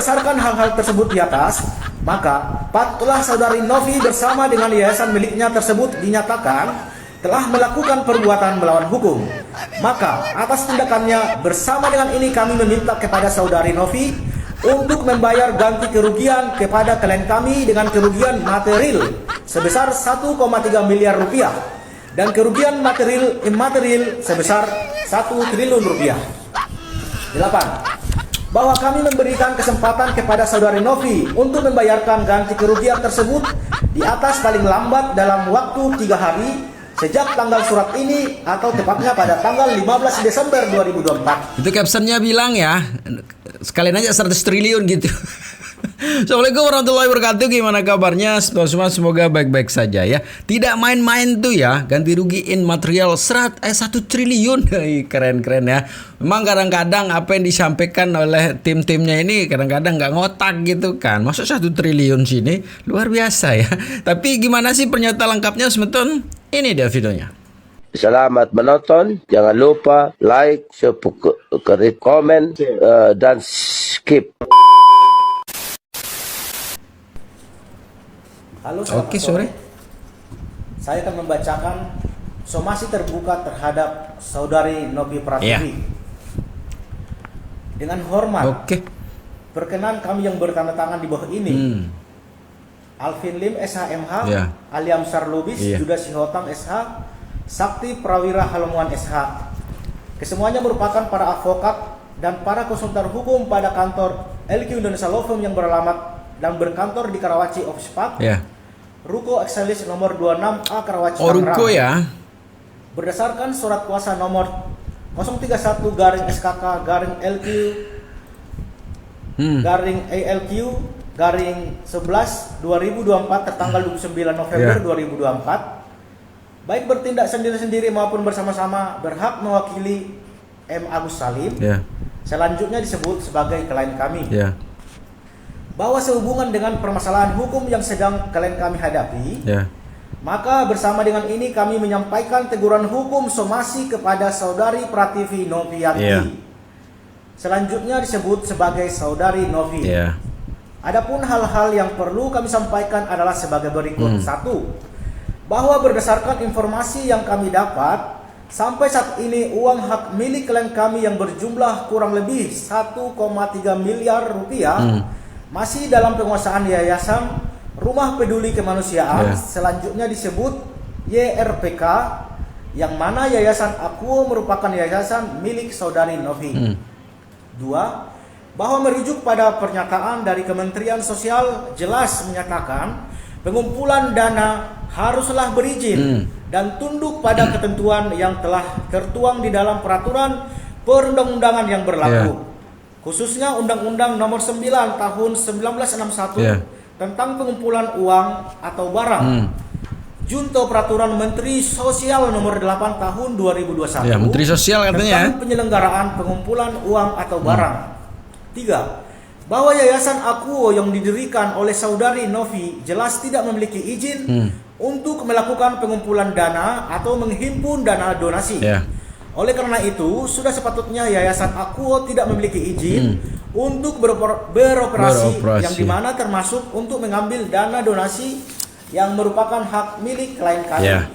Berdasarkan hal-hal tersebut di atas, maka patutlah saudari Novi bersama dengan yayasan miliknya tersebut dinyatakan telah melakukan perbuatan melawan hukum. Maka atas tindakannya bersama dengan ini kami meminta kepada saudari Novi untuk membayar ganti kerugian kepada klien kami dengan kerugian material sebesar 1,3 miliar rupiah dan kerugian material imaterial sebesar 1 triliun rupiah. 8. Bahwa kami memberikan kesempatan kepada saudari Novi untuk membayarkan ganti kerugian tersebut di atas paling lambat dalam waktu 3 hari sejak tanggal surat ini atau tepatnya pada tanggal 15 Desember 2024. Itu captionnya bilang ya, sekalian aja 100 triliun gitu. Assalamualaikum warahmatullahi wabarakatuh. Gimana kabarnya semua? Semoga baik-baik saja ya. Tidak main-main tuh ya, ganti rugiin material 1 triliun. Keren-keren ya. Memang kadang-kadang apa yang disampaikan oleh tim-timnya ini kadang-kadang nggak ngotak gitu kan. Masuk 1 triliun sini luar biasa ya. Tapi gimana sih pernyataan lengkapnya Semeton? Ini dia videonya. Selamat menonton. Jangan lupa like, subscribe, komen, dan skip. Halo, selamat sore. Saya akan membacakan somasi terbuka terhadap saudari Novi Pratiwi. Dengan hormat, perkenan kami yang bertanda tangan di bawah ini, Alvin Lim SHMH, Aliam Sarlubis, Judas Sihotang SH, Sakti Prawira Halomuan SH. Kesemuanya merupakan para advokat dan para konsultan hukum pada kantor LQ Indonesia Law Firm yang beralamat dan berkantor di Karawaci Office Park, Ruko Excelis nomor 26A Karawaci Tangerang. Ruko ya. Berdasarkan surat kuasa nomor 031/SKK/LQ ALQ/11/2024 tertanggal 29 November 2024, baik bertindak sendiri-sendiri maupun bersama-sama berhak mewakili M. Agus Salim. Selanjutnya disebut sebagai klien kami. Bahwa sehubungan dengan permasalahan hukum yang sedang klien kami hadapi, maka bersama dengan ini kami menyampaikan teguran hukum somasi kepada saudari Pratiwi Novianti. Selanjutnya disebut sebagai saudari Novi. Adapun hal-hal yang perlu kami sampaikan adalah sebagai berikut. 1. Bahwa berdasarkan informasi yang kami dapat, sampai saat ini uang hak milik klien kami yang berjumlah kurang lebih 1,3 miliar rupiah masih dalam penguasaan Yayasan Rumah Peduli Kemanusiaan, selanjutnya disebut YRPK, yang mana Yayasan Akuo merupakan yayasan milik saudari Novi. 2. Bahwa merujuk pada pernyataan dari Kementerian Sosial jelas menyatakan pengumpulan dana haruslah berizin dan tunduk pada ketentuan yang telah tertuang di dalam peraturan perundang-undangan yang berlaku. Khususnya Undang-Undang Nomor 9 Tahun 1961 tentang pengumpulan uang atau barang. Junto Peraturan Menteri Sosial Nomor 8 Tahun 2021. Menteri Sosial katanya tentang penyelenggaraan pengumpulan uang atau barang. 3. Bahwa Yayasan Akuo yang didirikan oleh saudari Novi jelas tidak memiliki izin untuk melakukan pengumpulan dana atau menghimpun dana donasi. Oleh karena itu, sudah sepatutnya Yayasan Akuo tidak memiliki izin untuk beroperasi, yang dimana termasuk untuk mengambil dana donasi yang merupakan hak milik klien kami.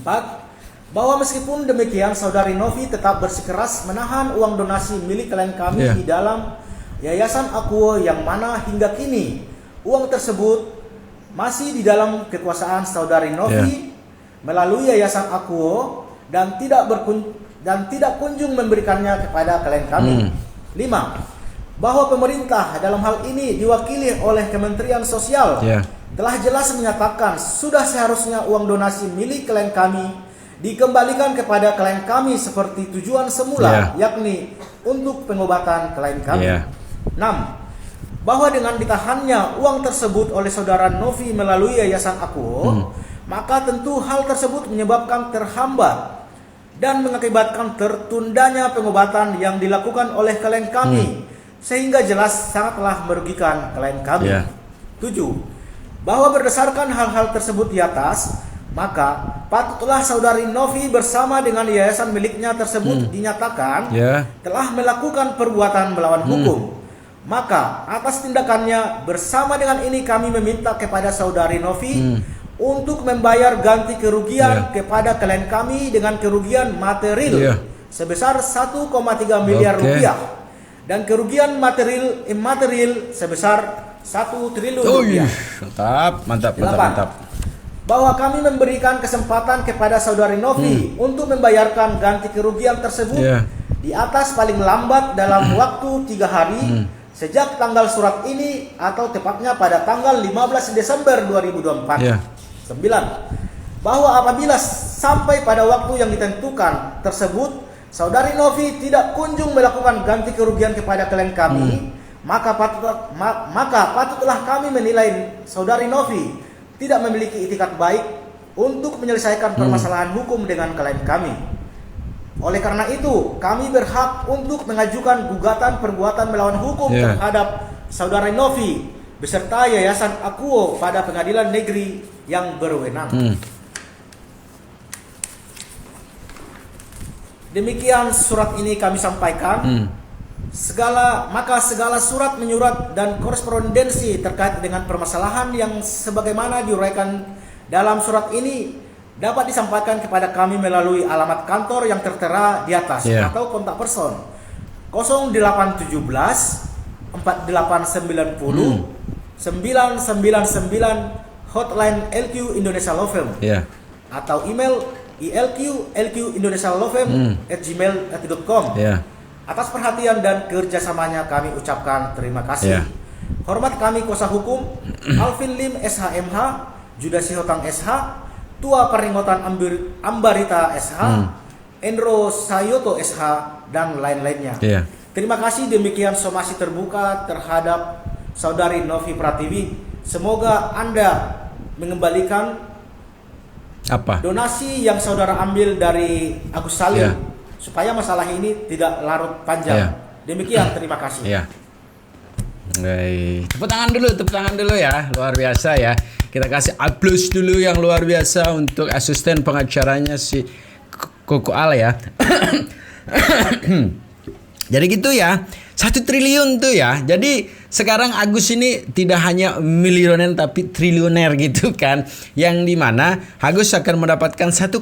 4. Bahwa meskipun demikian, saudari Novi tetap bersikeras menahan uang donasi milik klien kami di dalam Yayasan Akuo, yang mana hingga kini uang tersebut masih di dalam kekuasaan saudari Novi melalui Yayasan Akuo dan tidak kunjung memberikannya kepada klien kami. 5. Bahwa pemerintah dalam hal ini diwakili oleh Kementerian Sosial telah jelas menyatakan sudah seharusnya uang donasi milik klien kami dikembalikan kepada klien kami seperti tujuan semula, yakni untuk pengobatan klien kami. 6. Bahwa dengan ditahannya uang tersebut oleh saudara Novi melalui Yayasan Akuo, maka tentu hal tersebut menyebabkan terhambat dan mengakibatkan tertundanya pengobatan yang dilakukan oleh klien kami, sehingga jelas sangatlah merugikan klien kami. 7. Bahwa berdasarkan hal-hal tersebut di atas, maka patutlah saudari Novi bersama dengan yayasan miliknya tersebut dinyatakan telah melakukan perbuatan melawan hukum. Maka atas tindakannya bersama dengan ini kami meminta kepada saudari Novi untuk membayar ganti kerugian kepada klien kami dengan kerugian material sebesar 1,3 miliar rupiah dan kerugian material immaterial sebesar 1 triliun rupiah. Mantap. Bahwa kami memberikan kesempatan kepada saudari Novi untuk membayarkan ganti kerugian tersebut di atas paling lambat dalam waktu 3 hari sejak tanggal surat ini atau tepatnya pada tanggal 15 Desember 2024. 9. Bahwa apabila sampai pada waktu yang ditentukan tersebut saudari Novi tidak kunjung melakukan ganti kerugian kepada klien kami, maka patutlah kami menilai saudari Novi tidak memiliki itikat baik untuk menyelesaikan permasalahan hukum dengan klien kami. Oleh karena itu, kami berhak untuk mengajukan gugatan perbuatan melawan hukum terhadap saudari Novi beserta Yayasan Akuo pada pengadilan negeri yang berwenang. Demikian surat ini kami sampaikan. Segala surat menyurat dan korespondensi terkait dengan permasalahan yang sebagaimana diuraikan dalam surat ini dapat disampaikan kepada kami melalui alamat kantor yang tertera di atas atau kontak person 0817 4890 999 hotline LQ Indonesia Law Firm atau email ilq@gmail.com. Atas perhatian dan kerjasamanya kami ucapkan terima kasih. Hormat kami kuasa hukum Alvin Lim SHMH, Judasi Hotang SH, Tua Peringotan Ambarita SH, Endro Sayoto SH, dan lain-lainnya. Terima kasih. Demikian somasi terbuka terhadap saudari Novi Pratiwi. Semoga Anda mengembalikan donasi yang saudara ambil dari Agus Salim supaya masalah ini tidak larut panjang. Demikian, terima kasih. Tepuk tangan dulu ya, luar biasa ya. Kita kasih aplaus dulu yang luar biasa untuk asisten pengacaranya si Koko Al ya. Jadi gitu ya, 1 triliun tuh ya. Jadi sekarang Agus ini tidak hanya milioner tapi triliuner gitu kan. Yang dimana Agus akan mendapatkan 1,3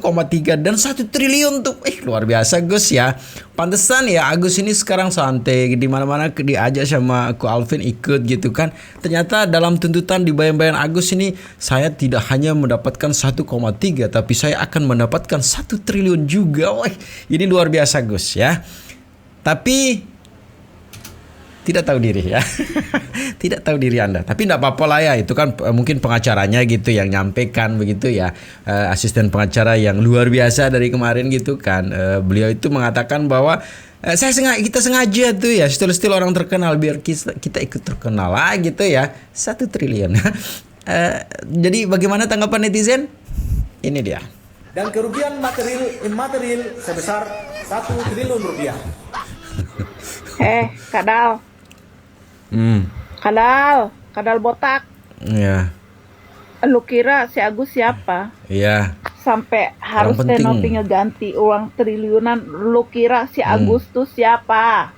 dan 1 triliun tuh. Luar biasa Gus ya. Pantesan ya Agus ini sekarang santai, di mana-mana diajak sama aku Alvin ikut gitu kan. Ternyata dalam tuntutan di bayan-bayan Agus ini, saya tidak hanya mendapatkan 1,3 tapi saya akan mendapatkan 1 triliun juga. Ini luar biasa Gus ya. Tapi tidak tahu diri ya. Tidak tahu diri Anda. Tapi tidak apa-apa lah ya. Itu kan mungkin pengacaranya gitu yang nyampaikan begitu ya. Asisten pengacara yang luar biasa dari kemarin gitu kan. Beliau itu mengatakan bahwa kita sengaja tuh ya setel orang terkenal biar kita ikut terkenal lah gitu ya. 1 triliun. Jadi bagaimana tanggapan netizen? Ini dia. Dan kerugian material immaterial sebesar 1 triliun rupiah. Kadal. Kadal botak. Iya. Lu kira si Agus siapa? Iya. Sampai harus Tenopi ngeganti uang triliunan. Lu kira si Agus tuh siapa?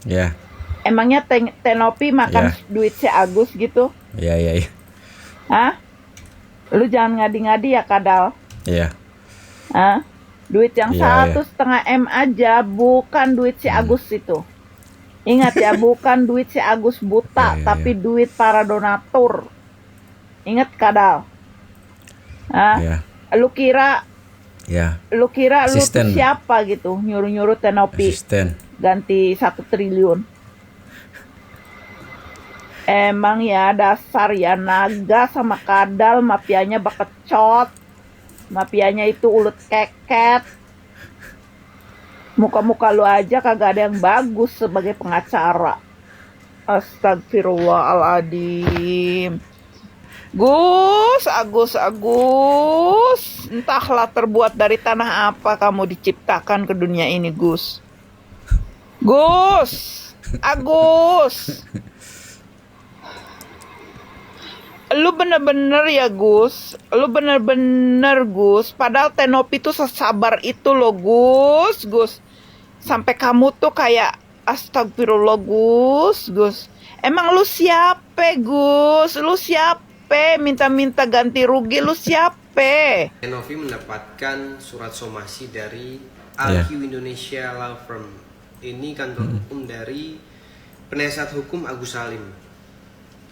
Iya. Emangnya Tenopi makan duit si Agus gitu? Iya. Hah? Lu jangan ngadi-ngadi ya Kadal. Iya. Hah? Duit yang 1,5 M aja bukan duit si Agus itu. Ingat ya, bukan duit si Agus buta, tapi duit para donatur. Ingat Kadal. Lu kira lu tuh siapa gitu nyuruh-nyuruh Tenopi ganti 1 triliun. Emang ya dasar ya naga sama Kadal, mafianya bakecot. Mafianya itu ulet keket. Muka-muka lu aja kagak ada yang bagus sebagai pengacara. Astagfirullahaladzim. Agus. Entahlah terbuat dari tanah apa kamu diciptakan ke dunia ini, Agus. Lu bener-bener ya Gus. Padahal Tenopi tuh sesabar itu loh Gus. Sampai kamu tuh kayak Astagfirullah Gus. Emang lu siapa Gus? Lu siapa minta-minta ganti rugi? Lu siapa? Novi mendapatkan surat somasi dari Ya. AQ Indonesia Law Firm. Ini kantor hukum dari penasihat hukum Agus Salim.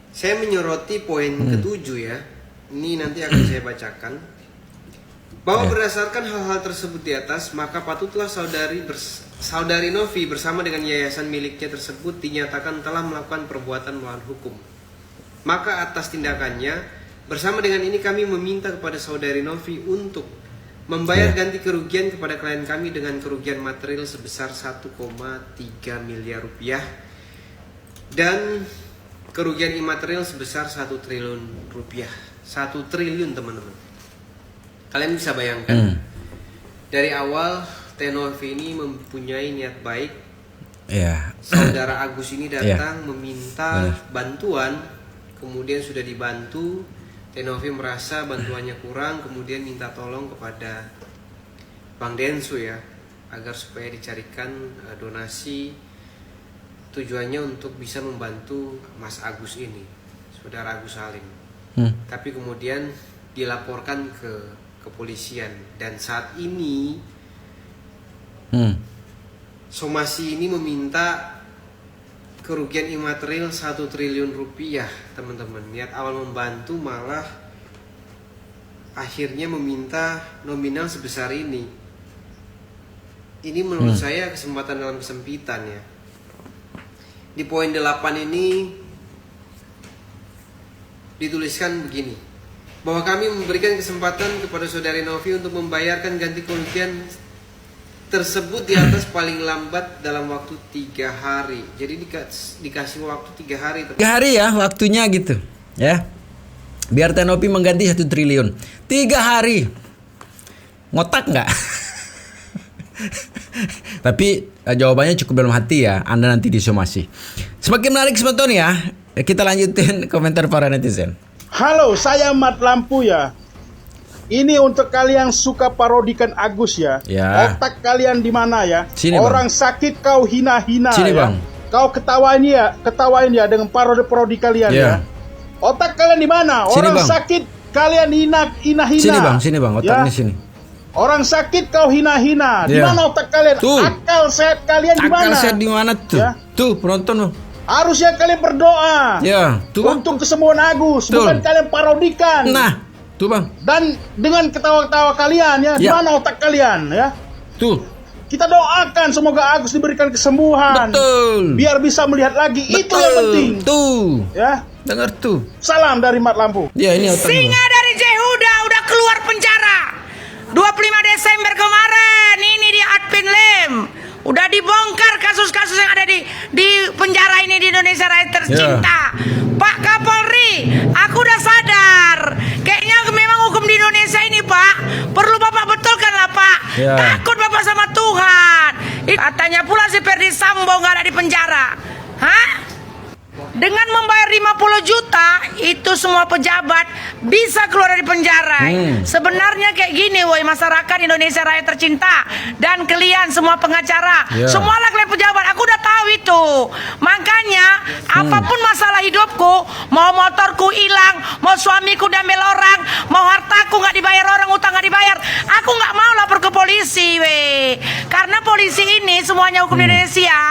Saya menyoroti poin ketujuh ya. Ini nanti akan saya bacakan. Bahwa berdasarkan hal-hal tersebut di atas, maka patutlah saudari Novi bersama dengan yayasan miliknya tersebut dinyatakan telah melakukan perbuatan melawan hukum. Maka atas tindakannya, bersama dengan ini kami meminta kepada saudari Novi untuk membayar ganti kerugian kepada klien kami dengan kerugian material sebesar 1,3 miliar rupiah dan kerugian imaterial sebesar 1 triliun rupiah. 1 triliun teman-teman. Kalian bisa bayangkan dari awal Tenovi ini mempunyai niat baik. Ya. Saudara Agus ini datang meminta bantuan, kemudian sudah dibantu. Tenovi merasa bantuannya kurang, kemudian minta tolong kepada Bang Densu ya, agar supaya dicarikan donasi, tujuannya untuk bisa membantu Mas Agus ini, saudara Agus Salim. Tapi kemudian dilaporkan ke kepolisian dan saat ini somasi ini meminta kerugian imaterial 1 triliun rupiah teman-teman. Niat awal membantu malah akhirnya meminta nominal sebesar ini. Ini menurut saya kesempatan dalam kesempitan ya. Di poin 8 ini dituliskan begini, bahwa kami memberikan kesempatan kepada saudari Novi untuk membayarkan ganti kerugian tersebut di atas paling lambat dalam waktu 3 hari. Jadi dikasih waktu 3 hari. 3 hari ya waktunya gitu ya. Biar Tenovi mengganti 1 triliun. 3 hari. Ngotak nggak? Tapi jawabannya cukup dalam hati ya. Anda nanti disomasi. Semakin menarik sebentar ya. Kita lanjutin komentar para netizen. Halo, saya Mat Lampu ya. Ini untuk kalian suka parodikan Agus ya. Ya. Otak kalian di mana ya? Sini, Bang. Orang sakit kau hina-hina Sini, ya. Bang. Kau ketawain ya dengan parodi kalian ya. Otak kalian di mana? Sini, Orang Bang. sakit kalian hina-hina. Sini bang, otaknya sini. Orang sakit kau hina-hina. Di Ya. mana otak kalian? Tuh. Akal sehat kalian di mana? Akal sehat di mana tuh? Ya. Tuh penonton loh. Harusnya kalian berdoa. Ya, tuh Bang. Untuk kesembuhan Agus, Tuh. bukan kalian parodikan. Nah, tuh Bang. Dan dengan ketawa-ketawa kalian ya, di Ya. mana otak kalian ya? Tuh. Kita doakan semoga Agus diberikan kesembuhan. Betul. Biar bisa melihat lagi. Betul. Itu yang penting. Tuh. Ya. Dengar tuh. Salam dari Mat Lampu. Ya ini otaknya. Singa dari Jehuda udah keluar penjara 25 Desember kemarin. Ini di Adpin Lem. Udah dibongkar kasus-kasus yang ada di penjara ini di Indonesia Raya tercinta. Pak Kapolri, aku udah sadar. Kayaknya memang hukum di Indonesia ini Pak perlu Bapak betulkan lah Pak. Ya. Takut Bapak sama Tuhan. Katanya pula si Ferdi Sambo nggak ada di penjara. Hah? Dengan membayar 50 juta, itu semua pejabat bisa keluar dari penjara. Sebenarnya kayak gini, woi masyarakat Indonesia Raya tercinta dan kalian semua pengacara, Ya. semualah kalian pejabat. Aku udah tahu itu. Makanya apapun masalah hidupku, mau motorku hilang, mau suamiku diambil orang, mau hartaku nggak dibayar orang, utang nggak dibayar, aku nggak mau lapor ke polisi, weh. Karena polisi ini semuanya hukum di Indonesia.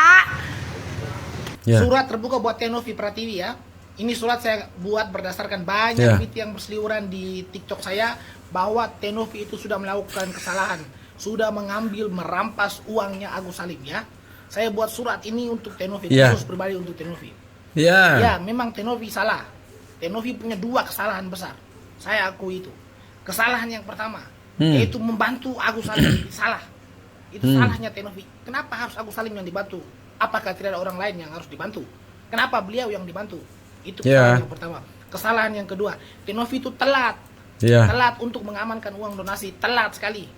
Ya. Surat terbuka buat Tenovi Pratiwi ya. Ini surat saya buat berdasarkan banyak Ya. tweet yang berseliweran di TikTok saya bahwa Tenovi itu sudah melakukan kesalahan, sudah mengambil merampas uangnya Agus Salim ya. Saya buat surat ini untuk Tenovi, Ya. khusus pribadi untuk Tenovi. Ya. Ya, memang Tenovi salah. Tenovi punya 2 kesalahan besar. Saya akui itu. Kesalahan yang pertama yaitu membantu Agus Salim. Salah. Itu salahnya Tenovi. Kenapa harus Agus Salim yang dibantu? Apakah tidak ada orang lain yang harus dibantu? Kenapa beliau yang dibantu? Itu kesalahan yang pertama. Kesalahan yang kedua, Tenovi itu telat. Ya. Telat untuk mengamankan uang donasi. Telat sekali.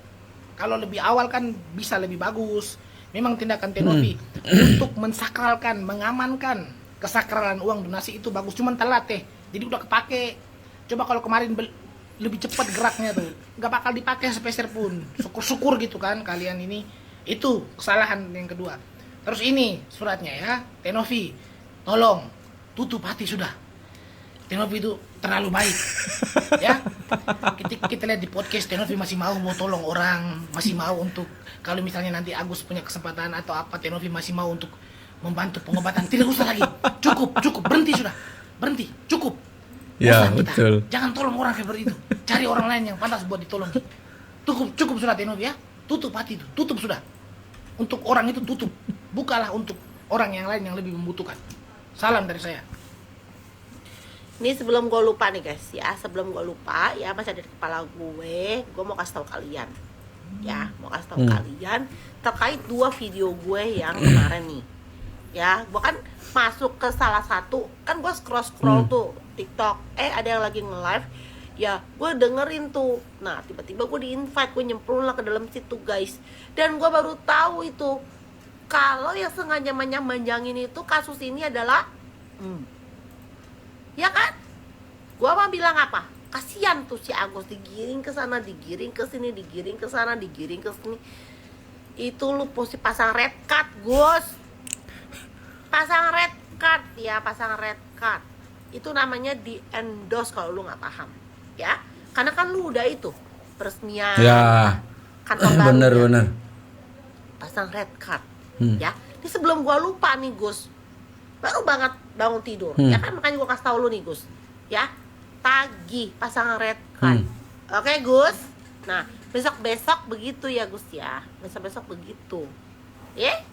Kalau lebih awal kan bisa lebih bagus. Memang tindakan Tenovi untuk mensakralkan, mengamankan kesakralan uang donasi itu bagus. Cuman telat jadi udah kepake. Coba kalau kemarin lebih cepat geraknya tuh, nggak bakal dipakai sepeser pun. Syukur-syukur gitu kan kalian ini. Itu kesalahan yang kedua. Terus ini suratnya ya, Tenovi, tolong tutup hati sudah. Tenovi itu terlalu baik, ya. Kita lihat di podcast Tenovi masih mau tolong orang, masih mau untuk kalau misalnya nanti Agus punya kesempatan atau apa, Tenovi masih mau untuk membantu pengobatan. Tidak usah lagi, cukup, berhenti sudah, berhenti, cukup. Ya, Bosan kita. betul. Jangan tolong orang seperti itu, cari orang lain yang pantas buat ditolong. Cukup sudah Tenovi ya, tutup hati itu, tutup sudah. Untuk orang itu tutup, bukalah untuk orang yang lain yang lebih membutuhkan. Salam dari saya. Ini sebelum gue lupa nih guys ya, sebelum gue lupa ya, masih ada di kepala gue mau kasih tahu kalian ya, mau kasih tahu kalian terkait 2 video gue yang kemarin nih ya. Gue kan masuk ke salah satu, kan gue scroll tuh TikTok, ada yang lagi nge-live ya, gue dengerin tuh. Nah tiba-tiba gue di-invite, gue nyemplung lah ke dalam situ guys, dan gue baru tahu itu kalau yang sengaja manjang-manjangin itu kasus ini adalah ya kan, gua mah bilang apa? Kasihan tuh si Agus, digiring ke sana, digiring ke sini, digiring ke sana, digiring ke sini. Itu lu mesti pasang red card, Gus. Pasang red card ya, pasang red card. Itu namanya di endorse kalau lu nggak paham, ya. Karena kan lu udah itu peresmian. Ya. Kantor barunya. Bener. Pasang red card, ya. Ini sebelum gua lupa nih, Gus. Baru banget bangun tidur, ya kan, makanya gue kasih tahu lu nih Gus, ya, tagih pasang red card. Oke Gus, nah besok begitu ya Gus ya, besok begitu, ya.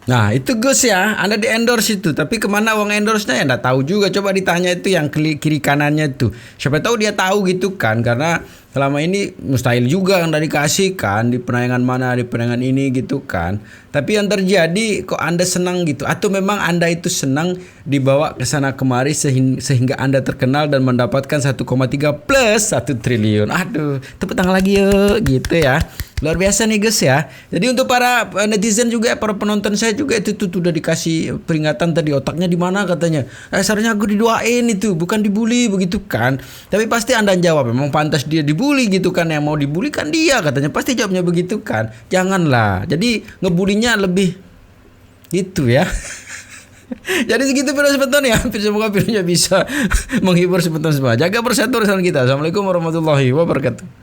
Nah itu Gus ya, Anda di endorse itu, tapi kemana uang endorse-nya ya nggak tahu juga. Coba ditanya itu yang kiri kanannya tuh, siapa tahu dia tahu gitu kan, karena selama ini mustahil juga yang dari dikasih kan, di penayangan mana, di penayangan ini gitu kan. Tapi yang terjadi kok Anda senang gitu, atau memang Anda itu senang dibawa ke sana kemari sehingga Anda terkenal dan mendapatkan 1,3 plus 1 triliun. Aduh, tepuk tangan lagi yuk gitu ya. Luar biasa nih Gus ya. Jadi untuk para netizen juga, para penonton saya juga itu tuh udah dikasih peringatan tadi, otaknya di mana katanya. Seharusnya aku didoain itu, bukan dibully begitu kan. Tapi pasti Anda jawab memang pantas dia dibully gitu kan, yang mau dibully kan dia katanya. Pasti jawabnya begitu kan. Janganlah. Jadi ngebulinya lebih gitu ya. Jadi segitu video sebentar ya. Semoga videonya bisa menghibur sebentar semua. Jaga persatuan kita. Assalamualaikum warahmatullahi wabarakatuh.